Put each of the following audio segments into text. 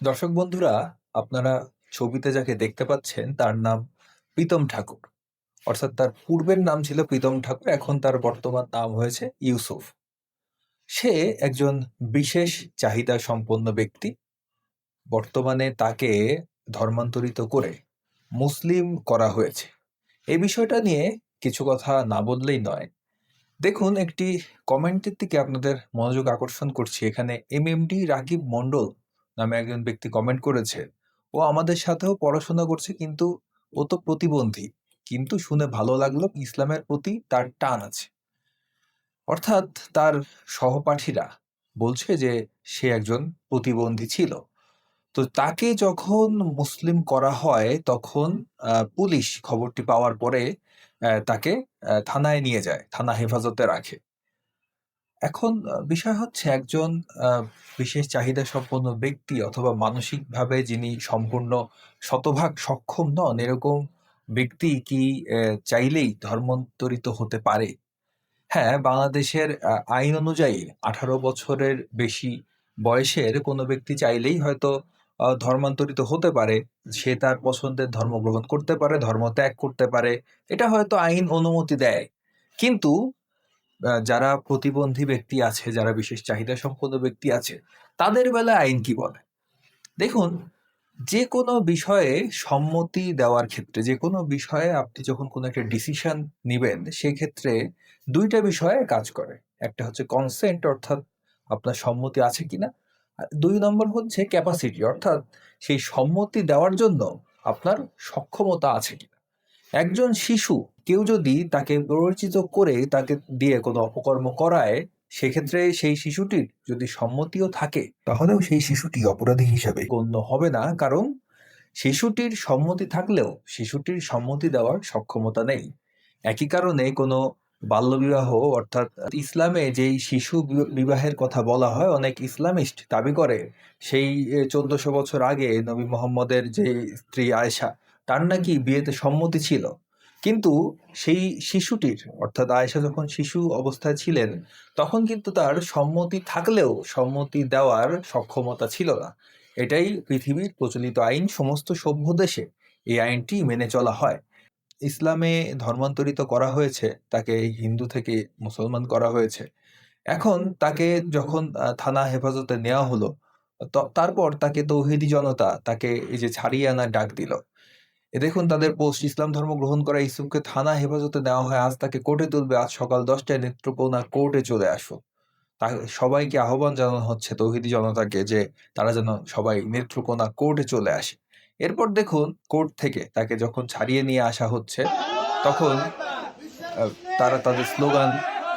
দর্শক বন্ধুরা, আপনারা ছবিতে যাকে দেখতে পাচ্ছেন তার নাম প্রীতম ঠাকুর। অর্থাৎ তার পূর্বের নাম ছিল প্রীতম ঠাকুর, এখন তার বর্তমান নাম হয়েছে ইউসুফ। সে একজন বিশেষ চাহিদা সম্পন্ন ব্যক্তি। বর্তমানে তাকে ধর্মান্তরিত করে মুসলিম করা হয়েছে। এই বিষয়টা নিয়ে কিছু কথা না বললেই নয়। দেখুন, একটি কমেন্টের দিকে আপনাদের মনোযোগ আকর্ষণ করছি। এখানে এমএমডি রাকিব মন্ডল নামে একজন ব্যক্তি কমেন্ট করেছে, ও আমাদের সাথেও পড়াশোনা করছে, কিন্তু ও তো প্রতিবন্ধী। কিন্তু শুনে ভালো লাগলো, ইসলামের প্রতি তার টান আছে। অর্থাৎ তার সহপাঠীরা বলছে যে সে একজন প্রতিবন্ধী ছিল। তো তাকে যখন মুসলিম করা হয় তখন পুলিশ খবরটি পাওয়ার পরে তাকে থানায় নিয়ে যায়, থানা হেফাজতে রাখে। এখন বিষয় হচ্ছে, একজন বিশেষ চাহিদা সম্পন্ন ব্যক্তি অথবা মানসিকভাবে যিনি সম্পূর্ণ শতভাগ সক্ষম নন, এরকম ব্যক্তি কি চাইলেই ধর্মান্তরিত হতে পারে? হ্যাঁ, বাংলাদেশের আইন অনুযায়ী 18 বছরের বেশি বয়সের কোনো ব্যক্তি চাইলেই হয়তো ধর্মান্তরিত হতে পারে। সে তার পছন্দের ধর্ম গ্রহণ করতে পারে, ধর্ম ত্যাগ করতে পারে। এটা হয়তো আইন অনুমতি দেয়। কিন্তু যারা প্রতিবন্ধী ব্যক্তি আছে, যারা বিশেষ চাহিদা সম্পন্ন ব্যক্তি আছে, তাদের বেলায় আইন কি বলে? দেখুন, যে কোনো বিষয়ে সম্মতি দেওয়ার ক্ষেত্রে, যে কোনো বিষয়ে আপনি যখন কোনো একটা ডিসিশন নিবেন, সেক্ষেত্রে ২ টা বিষয়ে কাজ করে। একটা হচ্ছে কনসেন্ট, অর্থাৎ আপনার সম্মতি আছে কিনা। আর ২ নম্বর হচ্ছে ক্যাপাসিটি, অর্থাৎ সেই সম্মতি দেওয়ার জন্য আপনার সক্ষমতা আছে কিনা। একজন শিশু, কেউ যদি তাকে প্ররোচিত করে তাকে দিয়ে কোনো অপকর্ম করায়, সেক্ষেত্রে সেই শিশুটির যদি সম্মতিও থাকে, তাহলেও সেই শিশুটি অপরাধী হিসাবে গণ্য হবে না। কারণ শিশুটির সম্মতি থাকলেও শিশুটির সম্মতি দেওয়ার সক্ষমতা নেই। একই কারণে কোনো বাল্যবিবাহ, অর্থাৎ ইসলামে যেই শিশু বিবাহের কথা বলা হয়, অনেক ইসলামিস্ট দাবি করে সেই 1400 বছর আগে নবী মোহাম্মদের যে স্ত্রী আয়েশা, তার নাকি বিয়েতে সম্মতি ছিল। কিন্তু সেই শিশুটির, অর্থাৎ আয়েশা যখন শিশু অবস্থায় ছিলেন, তখন কিন্তু তার সম্মতি থাকলেও সম্মতি দেওয়ার সক্ষমতা ছিল না। এটাই পৃথিবীর প্রচলিত আইন। সমস্ত সভ্য দেশে এই আইনটি মেনে চলা হয়। ইসলামে ধর্মান্তরিত করা হয়েছে, তাকে হিন্দু থেকে মুসলমান করা হয়েছে। এখন তাকে যখন থানা হেফাজতে নেওয়া হলো, তারপর তাকে তৌহিদি জনতা তাকে এই যে ছাড়িয়ে আনার ডাক দিল। দেখুন তাদের পোস্ট, ইসলাম ধর্ম গ্রহণ করা ইউসুফকে থানা হেফাজতে নেওয়া হয়, আজ তাকে কোর্টে তুলবে, আজ সকাল 10টায় নেত্রকোনা কোর্টে চলে আসো। সবাইকে আহ্বান জানানো হচ্ছে, তৌহিদি জনতাকে, যে তারা যেন সবাই নেত্রকোনা কোর্টে চলে আসে। এরপর দেখুন, কোর্ট থেকে তাকে যখন ছাড়িয়ে নিয়ে আসা হচ্ছে, তখন তারা তাদের স্লোগান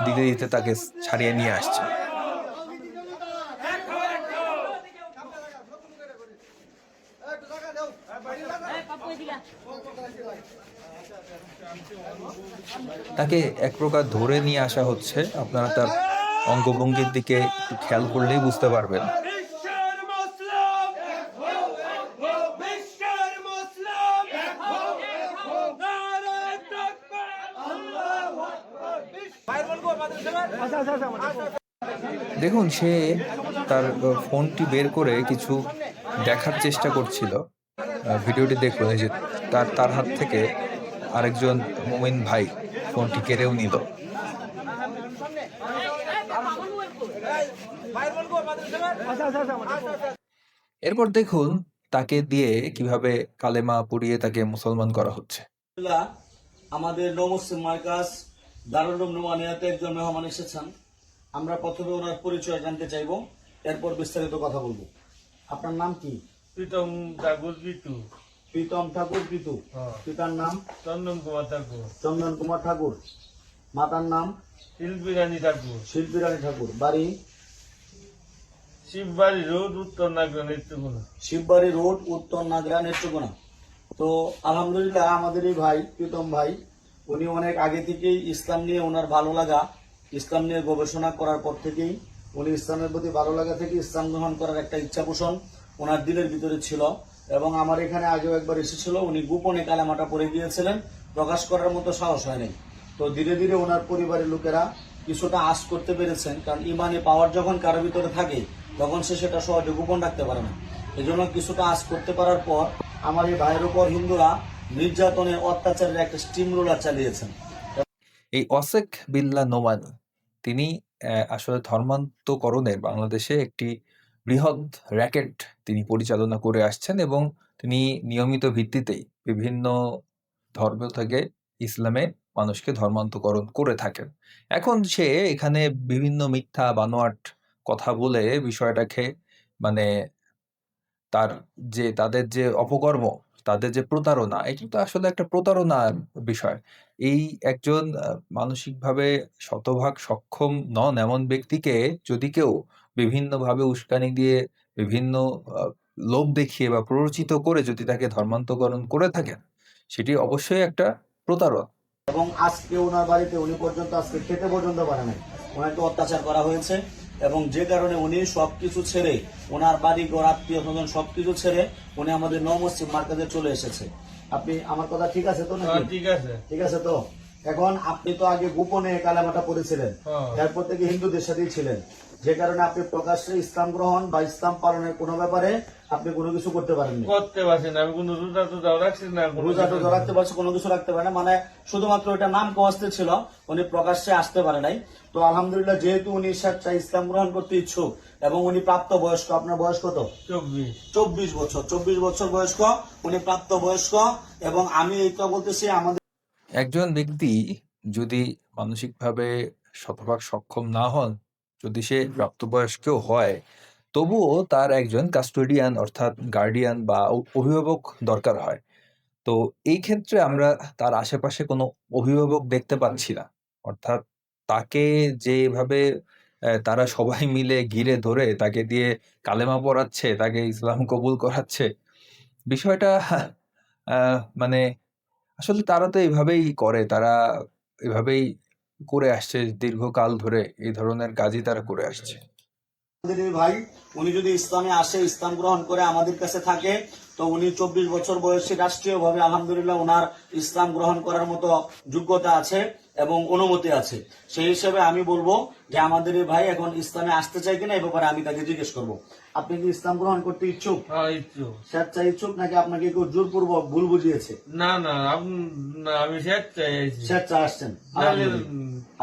দিতে দিতে তাকে ছাড়িয়ে নিয়ে আসছে। তাকে এক প্রকার ধরে নিয়ে আসা হচ্ছে। আপনারা তার অঙ্গভঙ্গির দিকে একটু খেয়াল করলেই বুঝতে পারবেন। দেখুন, সে তার ফোনটি বের করে কিছু দেখার চেষ্টা করছিল। ভিডিওটি দেখুন, এই যে তার হাত থেকে আরেকজন মুমিন ভাই ফোনটি কেড়েও নিল। এরপর দেখুন তাকে দিয়ে কিভাবে কালেমা পড়িয়ে তাকে মুসলমান করা হচ্ছে। আমাদের নমুসলিম মার্কাজ দারুল উলুম নুমানিয়াতে একজন মেহমান এসেছেন। আমরা প্রথমে ওনার পরিচয় জানতে চাইব, এরপর বিস্তারিত কথা বলবো। আপনার নাম কি? প্রীতম ঠাকুর পিতু। প্রীতম ঠাকুর পিতু। পিতার নাম? চন্দন কুমার ঠাকুর। চন্দন কুমার ঠাকুর। মাতার নাম? শিল্পী রানী ঠাকুর। শিল্পী রানী ঠাকুর। বাড়ি? শিববাড়ি রোড, উত্তর নাগরা, নেত্রকোনা। শিববাড়ি রোড, উত্তর নাগরা, নেত্রকোনা। তো আলহামদুলিল্লাহ, আমাদের এই ভাই প্রীতম ভাই, উনি অনেক আগে থেকেই ইসলাম নিয়ে ওনার ভালো লাগা, ইসলাম নিয়ে গবেষণা করার পর থেকেই উনি ইসলামের প্রতি ভালো লাগা থেকে ইসলাম গ্রহণ করার একটা ইচ্ছা পোষণ ওনার দিলের ভিতরে ছিল। এবং আমার এখানে আগেও একবার এসেছিল, উনি গোপনে কালেমাটা পড়ে গিয়েছিলেন, প্রকাশ করার মতো সাহস হয়নি। তো ধীরে ধীরে ওনার পরিবারের লোকেরা কিছুটা আশ করতে পেরেছেন, কারণ ইমানে পাওয়ার যখন কারোর ভিতরে থাকে তখন সে সেটা সহজে গোপন রাখতে পারে না। এজন্য কিছুটা আজ করতে পারার পর আমার এই ভাইয়ের উপর হিন্দুরা নির্যাতনের অত্যাচারের একটা স্টিম রোলার চালিয়েছেন। এই অসেক বিল্লা নোমানি তিনি আসলে ধর্মান্তকরণের বাংলাদেশে একটি বৃহৎ র্যাকেট তিনি পরিচালনা করে আসছেন এবং তিনি নিয়মিত ভিত্তিতেই বিভিন্ন ধর্ম থেকে ইসলামে মানুষকে ধর্মান্তকরণ করে থাকেন। এখন সে এখানে বিভিন্ন মিথ্যা বানোয়াট কথা বলে বিষয়টাকে মানে তাদের যে অপকর্ম, তাদের যে প্রতারণা, এটা তো আসলে একটা প্রতারণার বিষয়। এই একজন মানসিকভাবে শতভাগ সক্ষম নন এমন ব্যক্তিকে যদি কেউ বিভিন্নভাবে উস্কানি দিয়ে, বিভিন্ন আ লোভ দেখিয়ে বা প্ররোচিত করে যদি তাকে ধর্মান্তকরণ করে থাকেন, সেটি অবশ্যই একটা প্রতারণা। এবং আজকে ওনার বাড়িতে উনি পর্যন্ত আজকে খেতে পর্যন্ত পারে নাই, ওনাকে অত্যাচার করা হয়েছে। এবং যে কারণে উনি সবকিছু ছেড়ে, ওনার বাড়ি ঘর আত্মীয় স্বজন সবকিছু ছেড়ে উনি আমাদের নৌ মসজিদ মার্কেজে চলে এসেছে। আপনি আমার কথা ঠিক আছে তো নাকি? ঠিক আছে। ঠিক আছে তো। এখন আপনি তো আগে গোপনে কালেমাটা পড়েছিলেন, হ্যাঁ। এরপর থেকে হিন্দুদের সাথেই ছিলেন, যে কারণে আপনি প্রকাশ্যে ইসলাম গ্রহণ বা ইসলাম পালনের কোনো ব্যাপারে আপনি কোনো কিছু করতে পারেননি। করতে পারছি না, আমি কোনো রোজা টোজাও রাখছি না, কোনো রোজা কিছু টোজা না। রাখতে পারছে, কোনো কিছু রাখতে পারে না, মানে শুধুমাত্র এটা নাম কস্তে ছিল, উনি প্রকাশ্যে আসতে পারে নাই। তো আলহামদুলিল্লাহ, যেহেতু উনি স্বেচ্ছায় ইসলাম গ্রহণ করতে ইচ্ছুক এবং উনি প্রাপ্ত বয়স্ক। আপনার বয়স কত? 24। 24 বছর। 24 বছর বয়স্ক, উনি প্রাপ্ত বয়স্ক। এবং আমি এইটা বলতেছি, আমাদের একজন ব্যক্তি যদি মানসিকভাবে শতভাগ সক্ষম না হন, যদি সে প্রাপ্তবয়স্কও হয়, তবুও তার একজন কাস্টোডিয়ান অর্থাৎ গার্ডিয়ান বা অভিভাবক দরকার হয়। তো এই ক্ষেত্রে আমরা তার আশেপাশে কোনো অভিভাবক দেখতে পাচ্ছি না। অর্থাৎ তাকে যেভাবে তারা সবাই মিলে ঘিরে ধরে তাকে দিয়ে কালেমা পড়াচ্ছে, তাকে ইসলাম কবুল করাচ্ছে, বিষয়টা মানে আসলে তারা তো এভাবেই করে। তারা এভাবেই করে আসছে দীর্ঘকাল ধরে। এই ধরনের কাজই তারা করে আসছে। এই ভাই, উনি যদি ইসলামে আসে, ইসলাম গ্রহণ করে আমাদের কাছে থাকে, তো উনি 24 বছর বয়সী, রাষ্ট্রীয়ভাবে আলহামদুলিল্লাহ ওনার ইসলাম গ্রহণ করার মতো যোগ্যতা আছে এবং অনুমতি আছে। সেই হিসেবে আমি বলবো যে আমাদের এই ভাই এখন ইসলামে আসতে চাই কিনা, এই ব্যাপারে আমি তাকে জিজ্ঞেস করবো। আপনি কি ইসলাম গ্রহণ করতে ইচ্ছুক? হ্যাঁ, ইচ্ছুক। স্বেচ্ছা ইচ্ছুক, নাকি আপনাকে কেউ জোরপূর্বক ভুল বুঝিয়েছে? না না, না, আমি স্বেচ্ছায় আইছি। স্বেচ্ছা আসছেন। নাহলে,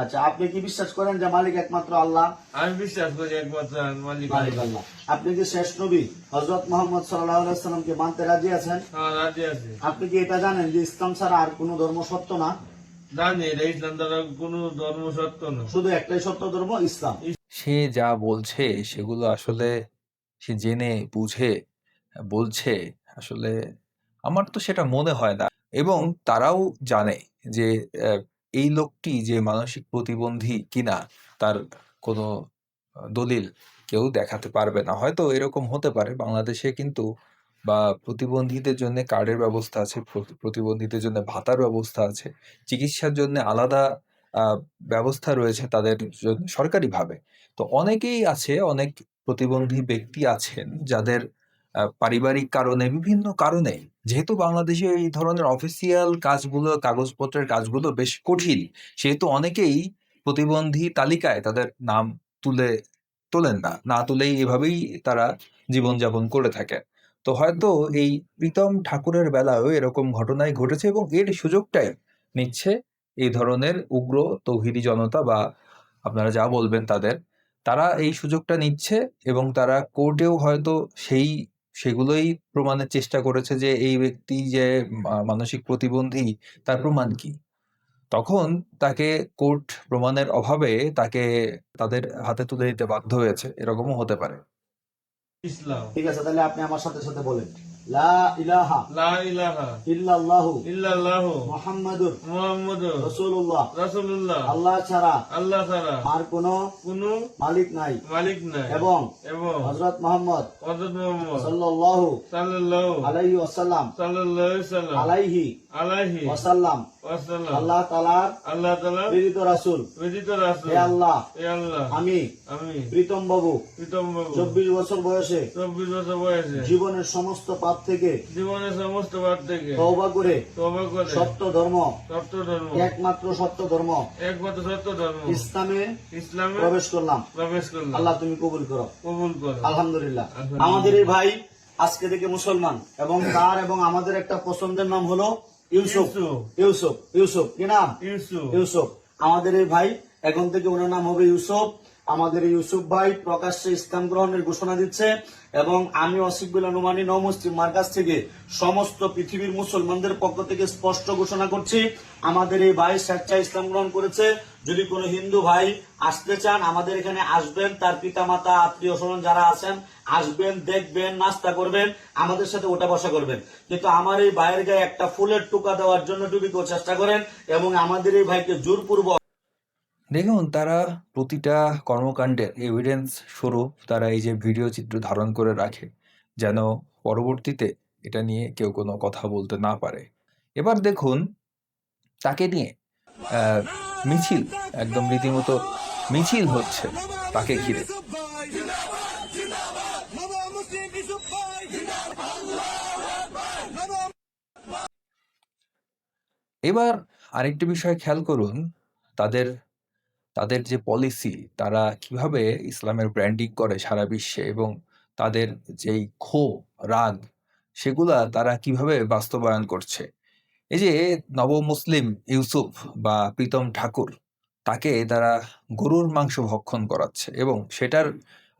আচ্ছা, আপনি কি বিশ্বাস করেন যে মালিক একমাত্র আল্লাহ? আমি বিশ্বাস করি একমাত্র মালিক মালিক আল্লাহ। আপনি কি শেষ নবী হযরত মুহাম্মদ সাল্লাল্লাহু আলাইহি ওয়াসাল্লামকে মানতে রাজি আছেন? হ্যাঁ, রাজি আছে। আপনি কি এটা জানেন যে ইসলাম ছাড়া আর কোনো ধর্ম সত্য না? জানি এটা ইসলাম দ্বারা কোনো ধর্ম সত্য না। শুধু একটাই সত্য ধর্ম, ইসলাম। সে যা বলছে সেগুলো আসলে সে জেনে বুঝে বলছে। আসলে আমার তো সেটা মনে হয় না। এবং তারাও জানে যে এই লোকটি যে মানসিক প্রতিবন্ধী কিনা তার কোনো দলিল কেউ দেখাতে পারবে না। হয়তো এরকম হতে পারে, বাংলাদেশে কিন্তু বা প্রতিবন্ধীদের জন্য কার্ডের ব্যবস্থা আছে, প্রতিবন্ধীদের জন্য ভাতার ব্যবস্থা আছে, চিকিৎসার জন্য আলাদা ব্যবস্থা রয়েছে তাদের জন্য সরকারিভাবে। তো অনেকেই আছে, অনেক প্রতিবন্ধী ব্যক্তি আছেন যাদের পারিবারিক কারণে, বিভিন্ন কারণে, যেহেতু বাংলাদেশে এই ধরনের অফিসিয়াল কাজগুলো, কাগজপত্রের কাজগুলো বেশ কঠিন, সেহেতু অনেকেই প্রতিবন্ধী তালিকায় তাদের নাম তোলেন না। না তুলেই এভাবেই তারা জীবনযাপন করে থাকেন। তো হয়তো এই প্রীতম ঠাকুরের বেলায়ও এরকম ঘটনাই ঘটেছে এবং এর সুযোগটাই নিচ্ছে এই ধরনের উগ্র তৌহিদি জনতা বা আপনারা যা বলবেন তারা এই সুযোগটা নিচ্ছে এবং তারা কোর্টেও হয়তো সেগুলোই প্রমাণের চেষ্টা করেছে যে এই ব্যক্তি যে মানসিক প্রতিবন্ধী তার প্রমাণ কি। তখন তাকে কোর্ট প্রমাণের অভাবে তাকে তাদের হাতে তুলে দিতে বাধ্য হয়েছে, এরকমও হতে পারে। ইসলাম। ঠিক আছে, তাহলে আপনি আমার সাথে সাথে বলেন, লা ইলাহা লা ইলাহা ইল্লাল্লাহু ইল্লাল্লাহু মুহাম্মাদুর মুহাম্মাদুর রাসূলুল্লাহ। রাসূলুল্লাহ। আল্লাহ ছাড়া আল্লাহ ছাড়া আর কোনো কোনো মালিক নাই। মালিক নাই। এবং এবং হযরত মুহাম্মদ হযরত মুহাম্মদ সাল্লাল্লাহু সাল্লাল্লাহু আলাইহি ওয়াসাল্লাম সাল্লাল্লাহু আলাইহি সাল্লাম আলাইহি আলাইহি ওয়াসাল্লাম ওয়াসাল্লাম আল্লাহ তাআলার আল্লাহ তাআলা প্রেরিত রাসূল। প্রেরিত রাসূল। হে আল্লাহ, হে আল্লাহ, আমি আমি প্রীতম বাবু প্রীতম বাবু 24 বছর বয়সে 24 বছর বয়সে জীবনের সমস্ত পাপ থেকে জীবনের সমস্ত বাদ থেকে তওবা করে তওবা করে সত্য ধর্ম, সত্য ধর্ম, একমাত্র সত্য ধর্ম একমাত্র সত্য ধর্ম ইসলামে ইসলামে প্রবেশ করলাম। প্রবেশ করলাম। আল্লাহ তুমি কবুল করো। কবুল করো। আলহামদুলিল্লাহ। আলহামদুলিল্লাহ। আমাদের এই ভাই আজকে থেকে মুসলমান, এবং তার এবং আমাদের একটা পছন্দের নাম হলো ইউসুফ। ইউসুফ ইউসুফ কি নাম? ইউসুফ। আমাদের এই ভাই এখন থেকে ওনার নাম হবে ইউসুফ। আমাদের এই ইউসুফ ভাই প্রকাশ্যে ইসলাম গ্রহণের ঘোষণা দিচ্ছে, এবং আমি অসিক বিল্লাহ নোমানী নও মুসলিম মার্কাজ থেকে সমস্ত পৃথিবীর মুসলমানদের পক্ষ থেকে স্পষ্ট ঘোষণা করছি, আমাদের এই ভাই স্বেচ্ছায় ইসলাম গ্রহণ করেছে। যদি কোনো হিন্দু ভাই আসতে চান আমাদের এখানে আসবেন, তার পিতা মাতা আত্মীয় স্বজন যারা আছেন আসবেন, দেখবেন, নাস্তা করবেন, আমাদের সাথে ওঠা বসা করবেন। কিন্তু আমার এই ভাইয়ের গায়ে একটা ফুলের টুকা দেওয়ার জন্য যদি কেউ চেষ্টা করেন, এবং আমাদের এই ভাইকে জোরপূর্বক দেখুন, তারা প্রতিটা কর্মকাণ্ডের এভিডেন্স স্বরূপ তারা এই যে ভিডিও চিত্র ধারণ করে রাখে, যেন পরবর্তীতে এটা নিয়ে কেউ কোনো কথা বলতে না পারে। এবার দেখুন, তাকে নিয়ে মিছিল, একদম রীতিমতো মিছিল হচ্ছে তাকে ঘিরে। এবার আরেকটি বিষয় খেয়াল করুন, তাদের তাদের যে পলিসি, তারা কিভাবে ইসলামের ব্র্যান্ডিং করে সারা বিশ্বে, এবং তাদের যেই ক্ষোভ, রাগ, সেগুলা তারা কিভাবে বাস্তবায়ন করছে। এই যে নবমুসলিম ইউসুফ বা প্রীতম ঠাকুর, তাকে তারা গরুর মাংস ভক্ষণ করাচ্ছে, এবং সেটার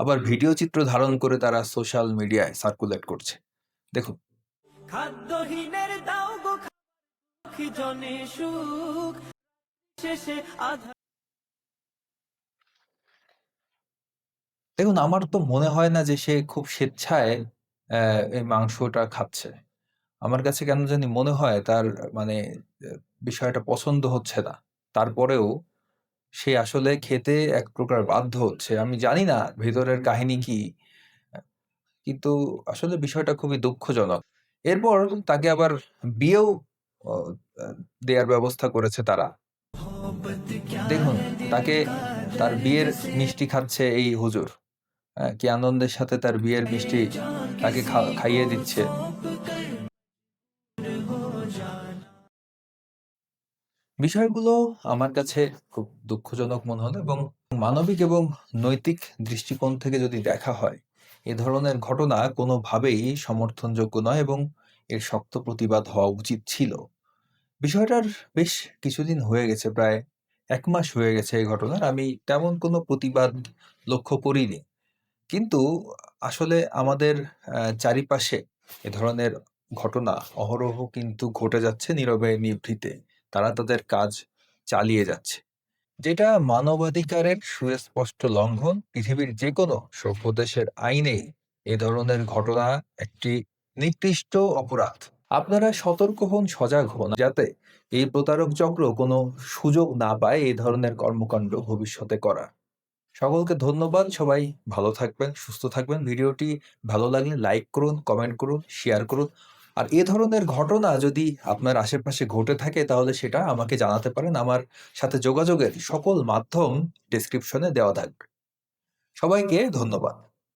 আবার ভিডিও চিত্র ধারণ করে তারা সোশ্যাল মিডিয়ায় সার্কুলেট করছে। দেখুন, খাদ্যহীনের দাও গো খাকি জনে সুখ শেষে আধা। দেখুন, আমার তো মনে হয় না যে সে খুব স্বেচ্ছায় এই মাংসটা খাচ্ছে। আমার কাছে কেন জানি মনে হয় তার মানে বিষয়টা পছন্দ হচ্ছে না। তারপরেও সে আসলে খেতে এক প্রকার বাধ্য হচ্ছে। আমি জানি না ভেতরের কাহিনী কি, কিন্তু আসলে বিষয়টা খুবই দুঃখজনক। এরপর তাকে আবার বিয়েও অ আ দেয়ার ব্যবস্থা করেছে তারা। দেখুন, তাকে তার বিয়ের মিষ্টি খাচ্ছে এই হুজুর। কি আনন্দের সাথে তার বিয়ের মিষ্টি তাকে খাইয়ে দিচ্ছে। বিষয়গুলো আমার কাছে খুব দুঃখজনক মনে হলো, এবং মানবিক এবং নৈতিক দৃষ্টিকোণ থেকে যদি দেখা হয়, এ ধরনের ঘটনা কোনোভাবেই সমর্থনযোগ্য নয়, এবং এর শক্ত প্রতিবাদ হওয়া উচিত ছিল। বিষয়টার বেশ কিছুদিন হয়ে গেছে, প্রায় ১ মাস হয়ে গেছে এই ঘটনার। আমি তেমন কোনো প্রতিবাদ লক্ষ্য করিনি। কিন্তু আসলে আমাদের চারিপাশে এ ধরনের ঘটনা অহরহ কিন্তু ঘটে যাচ্ছে নীরবে নিভৃতে। তারা তাদের কাজ চালিয়ে যাচ্ছে। যেটা মানবাধিকারের সুস্পষ্ট লঙ্ঘন। পৃথিবীর যেকোনো সভ্য দেশের আইনেই এ ধরনের ঘটনা একটি নিকৃষ্ট অপরাধ। আপনারা সতর্ক হন, সজাগ হন, যাতে এই প্রতারক চক্র কোনো সুযোগ না পায় এই ধরনের কর্মকাণ্ড ভবিষ্যতে করার। সকলকে ধন্যবাদ। সবাই ভালো থাকবেন, সুস্থ থাকবেন। ভিডিওটি ভালো লাগলে লাইক করুন, কমেন্ট করুন, শেয়ার করুন। আর এ ধরনের ঘটনা যদি আপনার আশেপাশে ঘটে থাকে, তাহলে সেটা আমাকে জানাতে পারেন। আমার সাথে যোগাযোগের সকল মাধ্যম ডেসক্রিপশনে দেওয়া থাকবে। সবাইকে ধন্যবাদ।